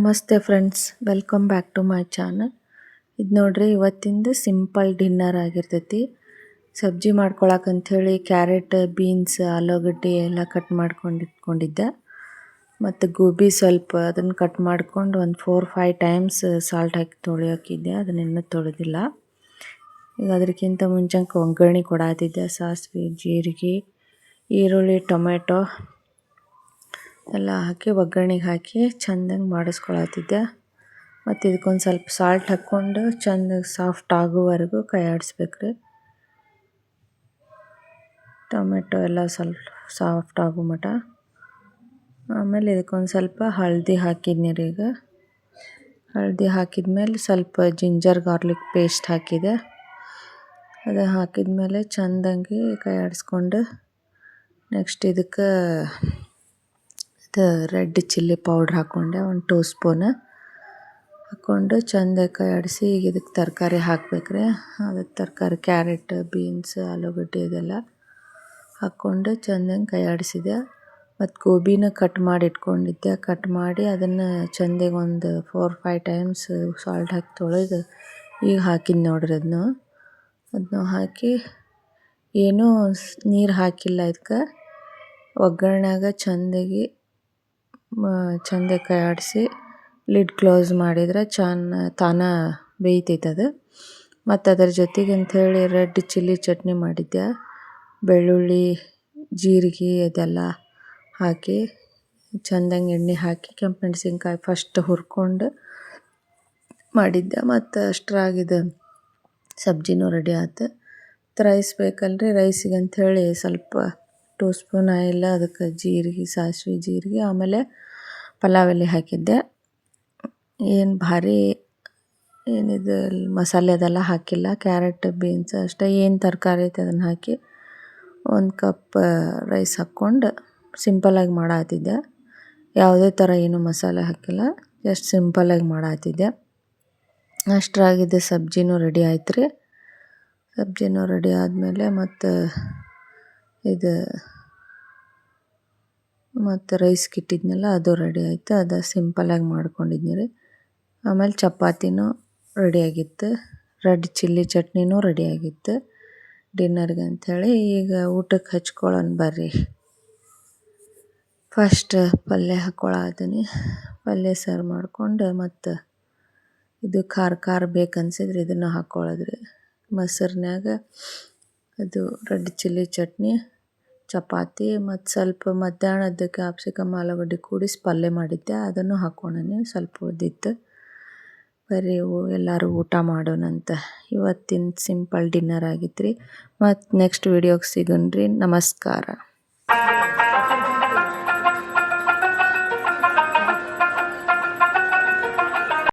ನಮಸ್ತೆ friends, welcome back to my channel. ಇದು ನೋಡ್ರಿ, ಇವತ್ತಿಂದು ಸಿಂಪಲ್ ಡಿನ್ನರ್ ಆಗಿರ್ತೈತಿ. ಸಬ್ಜಿ ಮಾಡ್ಕೊಳಕಂಥೇಳಿ ಕ್ಯಾರೆಟ್, ಬೀನ್ಸ್, ಆಲೂಗಡ್ಡೆ ಎಲ್ಲ ಕಟ್ ಮಾಡ್ಕೊಂಡು ಇಟ್ಕೊಂಡಿದ್ದೆ. ಮತ್ತು ಗೋಬಿ ಸ್ವಲ್ಪ ಅದನ್ನು ಕಟ್ ಮಾಡ್ಕೊಂಡು ಒಂದು 4-5 ಟೈಮ್ಸ್ ಸಾಲ್ಟ್ ಹಾಕಿ ತೊಳೆಯೋಕಿದ್ದೆ. ಅದನ್ನಿನ್ನೂ ತೊಳೆದಿಲ್ಲ. ಈಗ ಅದಕ್ಕಿಂತ ಮುಂಚೆಗೆ ಒಗ್ಗರಣೆ ಕೊಡಾತಿದ್ದೆ. ಸಾಸಿವೆ, ಜೀರಿಗೆ, ಈರುಳ್ಳಿ, ಟೊಮೆಟೊ ಎಲ್ಲ ಹಾಕಿ ಒಗ್ಗರಣೆಗೆ ಹಾಕಿ ಚೆಂದಂಗೆ ಮಾಡಿಸ್ಕೊಳತ್ತಿದ್ದೆ. ಮತ್ತು ಇದಕ್ಕೊಂದು ಸ್ವಲ್ಪ ಸಾಲ್ಟ್ ಹಾಕ್ಕೊಂಡು ಚೆಂದ ಸಾಫ್ಟ್ ಆಗೋವರೆಗೂ ಕೈ ಆಡಿಸ್ಬೇಕ್ರಿ. ಟೊಮೆಟೊ ಎಲ್ಲ ಸ್ವಲ್ಪ ಸಾಫ್ಟ್ ಆಗೋ ಮಟ. ಆಮೇಲೆ ಇದಕ್ಕೊಂದು ಸ್ವಲ್ಪ ಹಳದಿ ಹಾಕಿದ್ನಿ ರೀ. ಈಗ ಹಳದಿ ಹಾಕಿದ್ಮೇಲೆ ಸ್ವಲ್ಪ ಜಿಂಜರ್ ಗಾರ್ಲಿಕ್ ಪೇಸ್ಟ್ ಹಾಕಿದೆ. ಅದು ಹಾಕಿದ್ಮೇಲೆ ಚೆಂದಂಗೆ ಕೈ ಆಡಿಸ್ಕೊಂಡು ನೆಕ್ಸ್ಟ್ ಇದಕ್ಕೆ ರೆಡ್ ಚಿಲ್ಲಿ ಪೌಡ್ರ್ ಹಾಕ್ಕೊಂಡೆ, ಒಂದು 2 ಸ್ಪೂನ್ ಹಾಕ್ಕೊಂಡು ಚೆಂದ ಕೈ ಆಡಿಸಿ. ಈಗ ಇದಕ್ಕೆ ತರಕಾರಿ ಹಾಕ್ಬೇಕ್ರಿ. ಅದಕ್ಕೆ ತರಕಾರಿ ಕ್ಯಾರೆಟ್, ಬೀನ್ಸ್, ಆಲೂಗಡ್ಡೆ ಇದೆಲ್ಲ ಹಾಕ್ಕೊಂಡು ಚೆಂದಂಗೆ ಕೈ ಆಡಿಸಿದೆ. ಮತ್ತು ಗೋಬಿನ ಕಟ್ ಮಾಡಿ ಇಟ್ಕೊಂಡಿದ್ದೆ. ಕಟ್ ಮಾಡಿ ಅದನ್ನು ಚೆಂದಾಗಿ ಒಂದು 4-5 ಟೈಮ್ಸ್ ಸಾಲ್ಟ್ ಹಾಕಿ ತೊಳೆದು ಈಗ ಹಾಕಿದ್ದು ನೋಡ್ರಿ. ಅದನ್ನು ಹಾಕಿ ಏನೂ ನೀರು ಹಾಕಿಲ್ಲ. ಇದಕ್ಕೆ ಒಗ್ಗರಣೆಯಾಗ ಚೆಂದಾಗಿ ಕೈ ಆಡಿಸಿ ಲಿಡ್ ಕ್ಲೋಸ್ ಮಾಡಿದ್ರೆ ತಾನೇ ಬೇಯ್ತೈತೆ ಅದು. ಮತ್ತು ಅದರ ಜೊತೆಗೆ ಅಂಥೇಳಿ ರೆಡ್ ಚಿಲ್ಲಿ ಚಟ್ನಿ ಮಾಡಿದ್ದೆ. ಬೆಳ್ಳುಳ್ಳಿ, ಜೀರಿಗೆ ಇದೆಲ್ಲ ಹಾಕಿ ಚೆಂದಂಗೆ ಎಣ್ಣೆ ಹಾಕಿ ಕೆಂಪು ಮೆಣಸಿನ್ಕಾಯಿ ಫಸ್ಟ್ ಹುರ್ಕೊಂಡು ಮಾಡಿದ್ದೆ. ಮತ್ತು ಅಷ್ಟರಾಗಿದ್ದು ಸಬ್ಜಿನೂ ರೆಡಿ ಆಯ್ತು. ರೈಸ್ ಬೇಕಲ್ರಿ, ರೈಸಿಗೆ ಅಂಥೇಳಿ ಸ್ವಲ್ಪ 2 ಸ್ಪೂನ್ ಆಯಿಲ್, ಅದಕ್ಕೆ ಜೀರಿಗೆ, ಸಾಸಿವೆ, ಜೀರಿಗೆ, ಆಮೇಲೆ ಪಲಾವ್ ಎಲೆ ಹಾಕಿದ್ದೆ. ಏನು ಭಾರಿ ಏನಿದು ಮಸಾಲೆ ಅದೆಲ್ಲ ಹಾಕಿಲ್ಲ. ಕ್ಯಾರೆಟ್, ಬೀನ್ಸ್ ಅಷ್ಟೇ, ಏನು ತರಕಾರಿ ಐತೆ ಅದನ್ನು ಹಾಕಿ 1 ಕಪ್ ರೈಸ್ ಹಾಕ್ಕೊಂಡು ಸಿಂಪಲ್ಲಾಗಿ ಮಾಡಾತಿದ್ದೆ. ಯಾವುದೇ ಥರ ಏನು ಮಸಾಲೆ ಹಾಕಿಲ್ಲ, ಜಸ್ಟ್ ಸಿಂಪಲ್ಲಾಗಿ ಮಾಡಾತಿದ್ದೆ. ಅಷ್ಟರಾಗಿದ್ದೆ ಸಬ್ಜಿನೂ ರೆಡಿ ಆಯ್ತು ರೀ. ಸಬ್ಜಿನೂ ರೆಡಿ ಆದಮೇಲೆ ಮತ್ತು ರೈಸ್ಗೆ ಇಟ್ಟಿದ್ನಲ್ಲ ಅದು ರೆಡಿ ಆಯಿತು. ಅದು ಸಿಂಪಲ್ಲಾಗಿ ಮಾಡ್ಕೊಂಡಿದ್ನಿ ರೀ. ಆಮೇಲೆ ಚಪಾತಿನೂ ರೆಡಿಯಾಗಿತ್ತು. ರೆಡ್ ಚಿಲ್ಲಿ ಚಟ್ನಿನೂ ರೆಡಿಯಾಗಿತ್ತು ಡಿನ್ನರ್ಗೆ ಅಂಥೇಳಿ. ಈಗ ಊಟಕ್ಕೆ ಹಚ್ಕೊಳ್ಳೋಣ ಬರ್ರಿ. ಫಸ್ಟ್ ಪಲ್ಯ ಹಾಕ್ಕೊಳತ್ತೀನಿ. ಪಲ್ಯ ಸರ್ವ್ ಮಾಡ್ಕೊಂಡು ಮತ್ತು ಇದು ಖಾರ ಬೇಕನ್ಸಿದ್ರೆ ಇದನ್ನು ಹಾಕ್ಕೊಳ್ಳೋದ್ರಿ. ಮೊಸರಿನ್ಯಾಗ ಅದು ರೆಡ್ ಚಿಲ್ಲಿ ಚಟ್ನಿ, ಚಪಾತಿ ಮತ್ತು ಸ್ವಲ್ಪ ಮಧ್ಯಾಹ್ನದ ಕ್ಯಾಪ್ಸಿಕಮ್, ಆಲೂಗಡ್ಡೆ ಕೂಡಿಸಿ ಪಲ್ಯ ಮಾಡಿದ್ದೆ. ಅದನ್ನು ಹಾಕ್ಕೊಂಡೀನಿ, ಸ್ವಲ್ಪ ಉಳಿದಿತ್ತು. ಬರೀ ಎಲ್ಲರೂ ಊಟ ಮಾಡೋಣಂತ ಇವತ್ತಿನ ಸಿಂಪಲ್ ಡಿನ್ನರ್ ಆಗಿತ್ತು ರೀ. ಮತ್ತು ನೆಕ್ಸ್ಟ್ ವೀಡಿಯೋಗೆ ಸಿಗೋಣ ರೀ. ನಮಸ್ಕಾರ.